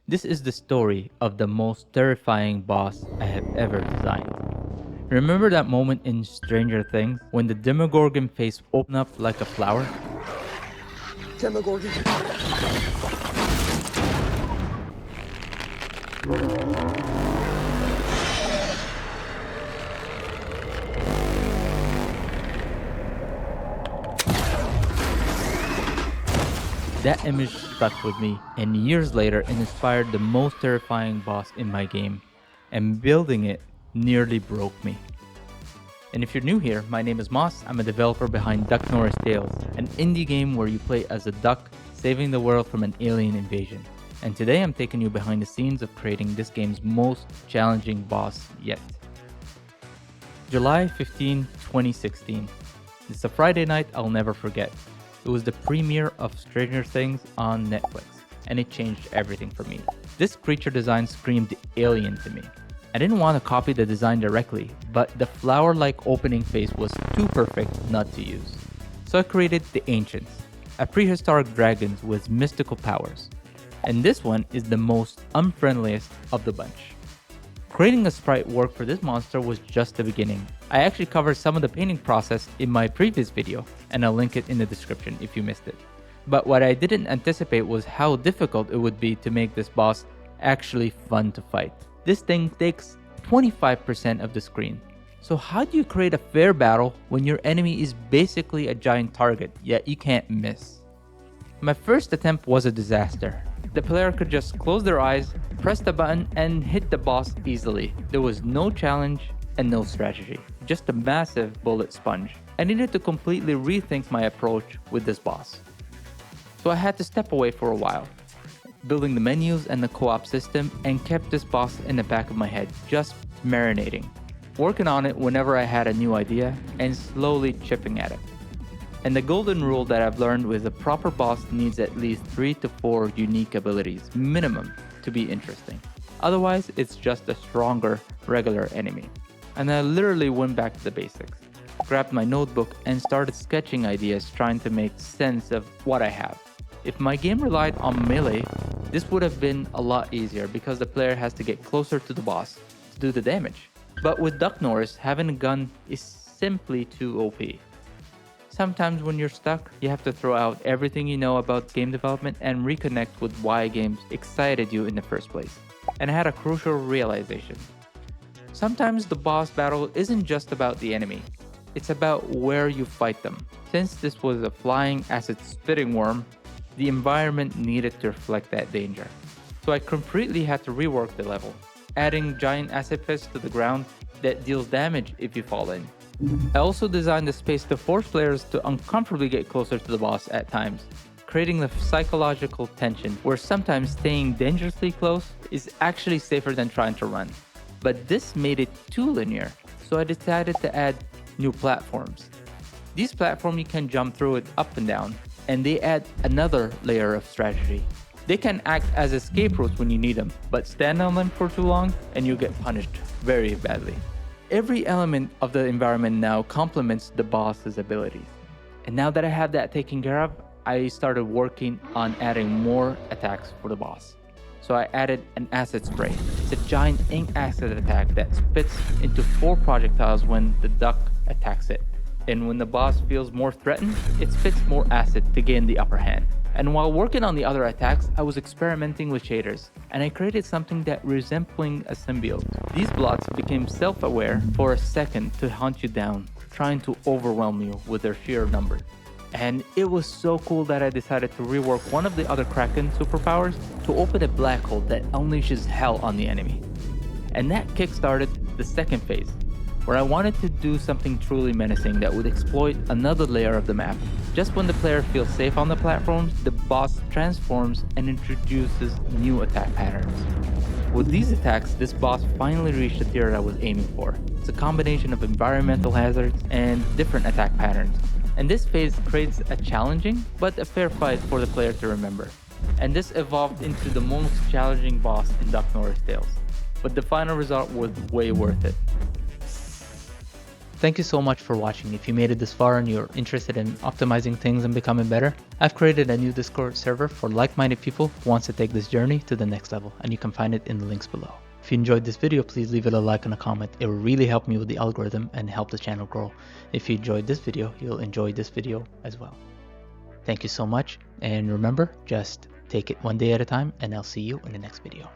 This is the story of the most terrifying boss I have ever designed. Remember that moment in Stranger Things when the Demogorgon face opened up like a flower? Demogorgon. That image stuck with me, and years later it inspired the most terrifying boss in my game, and building it nearly broke me. And if you're new here, my name is Moss. I'm a developer behind Duck Norris Tales, an indie game where you play as a duck saving the world from an alien invasion. And today I'm taking you behind the scenes of creating this game's most challenging boss yet. July 15, 2016. It's a Friday night I'll never forget. It was the premiere of Stranger Things on Netflix, and it changed everything for me. This creature design screamed alien to me. I didn't want to copy the design directly, but the flower-like opening face was too perfect not to use. So I created the Ancients, a prehistoric dragons with mystical powers. And this one is the most unfriendliest of the bunch. Creating a sprite work for this monster was just the beginning. I actually covered some of the painting process in my previous video, and I'll link it in the description if you missed it. But what I didn't anticipate was how difficult it would be to make this boss actually fun to fight. This thing takes 25% of the screen. So how do you create a fair battle when your enemy is basically a giant target, yet you can't miss? My first attempt was a disaster. The player could just close their eyes, press the button, and hit the boss easily. There was no challenge and no strategy, just a massive bullet sponge. I needed to completely rethink my approach with this boss. So I had to step away for a while, building the menus and the co-op system, and kept this boss in the back of my head, just marinating, working on it whenever I had a new idea, and slowly chipping at it. And the golden rule that I've learned with a proper boss needs at least 3 to 4 unique abilities, minimum, to be interesting. Otherwise, it's just a stronger, regular enemy. And I literally went back to the basics, grabbed my notebook and started sketching ideas trying to make sense of what I have. If my game relied on melee, this would have been a lot easier because the player has to get closer to the boss to do the damage. But with Duck Norris, having a gun is simply too OP. Sometimes when you're stuck, you have to throw out everything you know about game development and reconnect with why games excited you in the first place. And I had a crucial realization. Sometimes the boss battle isn't just about the enemy, it's about where you fight them. Since this was a flying acid spitting worm, the environment needed to reflect that danger. So I completely had to rework the level, adding giant acid pits to the ground that deals damage if you fall in. I also designed the space to force players to uncomfortably get closer to the boss at times, creating the psychological tension where sometimes staying dangerously close is actually safer than trying to run. But this made it too linear, so I decided to add new platforms. These platforms you can jump through it up and down, and they add another layer of strategy. They can act as escape routes when you need them, but stand on them for too long and you get punished very badly. Every element of the environment now complements the boss's abilities. And now that I have that taken care of, I started working on adding more attacks for the boss. So I added an acid spray. It's a giant ink acid attack that spits into 4 projectiles when the duck attacks it. And when the boss feels more threatened, it spits more acid to gain the upper hand. And while working on the other attacks, I was experimenting with shaders, and I created something that resembling a symbiote. These blots became self-aware for a second to hunt you down, trying to overwhelm you with their sheer number. And it was so cool that I decided to rework one of the other Kraken superpowers to open a black hole that unleashes hell on the enemy. And that kickstarted the second phase, where I wanted to do something truly menacing that would exploit another layer of the map. Just when the player feels safe on the platforms, the boss transforms and introduces new attack patterns. With these attacks, this boss finally reached the tier I was aiming for. It's a combination of environmental hazards and different attack patterns. And this phase creates a challenging but a fair fight for the player to remember. And this evolved into the most challenging boss in Duck Norris Tales. But the final result was way worth it. Thank you so much for watching. If you made it this far and you're interested in optimizing things and becoming better, I've created a new Discord server for like-minded people who wants to take this journey to the next level, and you can find it in the links below. If you enjoyed this video, please leave it a like and a comment. It will really help me with the algorithm and help the channel grow. If you enjoyed this video, you'll enjoy this video as well. Thank you so much, and remember, just take it one day at a time, and I'll see you in the next video.